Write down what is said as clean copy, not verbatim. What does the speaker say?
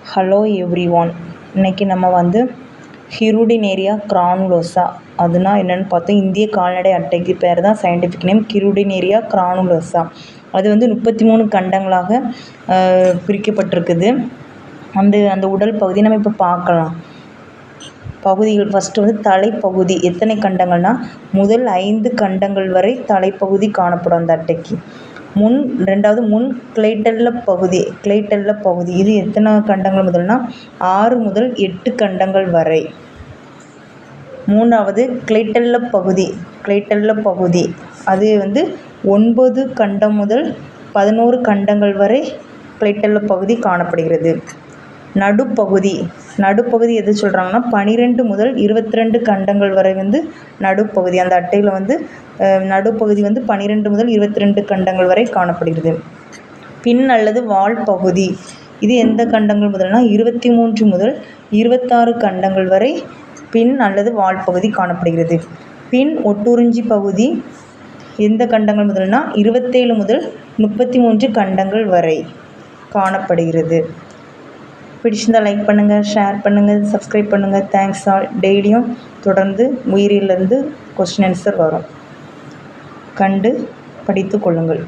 Hello everyone. இன்றைக்கி நம்ம வந்து ஹிருடினேரியா கிரானுலோசா அதுனா என்னென்னு பார்த்தோம். இந்திய கால்நடை அட்டைக்கு பேர் தான் சயின்டிஃபிக் நேம் ஹிருடினேரியா கிரானுலோசா. அது வந்து 33 கண்டங்களாக பிரிக்கப்பட்டிருக்குது. அந்த உடல் பகுதி நம்ம இப்போ பார்க்கலாம். பகுதிகள் ஃபஸ்ட்டு வந்து தலைப்பகுதி. எத்தனை கண்டங்கள்னால் முதல் 5 கண்டங்கள் வரை தலைப்பகுதி காணப்படும் அந்த அட்டைக்கு. ரெண்டாவது முன் கிளைட்டல்ல பகுதி. இது எத்தனை கண்டங்கள் முதல்னா 6 முதல் 8 கண்டங்கள் வரை. மூணாவது கிளைட்டல்ல பகுதி. அது வந்து 9 கண்டம் முதல் 11 கண்டங்கள் வரை கிளைட்டல்ல பகுதி காணப்படுகிறது. நடுப்பகுதி எது சொல்கிறாங்கன்னா 12 முதல் 22 கண்டங்கள் வரை வந்து நடுப்பகுதி. அந்த அட்டையில் வந்து நடுப்பகுதி வந்து 12 முதல் 22 கண்டங்கள் வரை காணப்படுகிறது. பின் அல்லது வால் பகுதி. இது எந்த கண்டங்கள் முதல்னா 23 முதல் 26 கண்டங்கள் வரை பின் அல்லது வால் பகுதி காணப்படுகிறது. பின் ஒட்டுறிஞ்சி பகுதி எந்த கண்டங்கள் முதல்னா 27 முதல் 33 கண்டங்கள் வரை காணப்படுகிறது. பிடிச்சிருந்தால் லைக் பண்ணுங்கள், ஷேர் பண்ணுங்கள், சப்ஸ்கிரைப் பண்ணுங்கள். Thanks all. டெய்லியும் தொடர்ந்து உயிரிலிருந்து கொஸ்டின் ஆன்சர் வரும். கண்டு படித்து கொள்ளுங்கள்.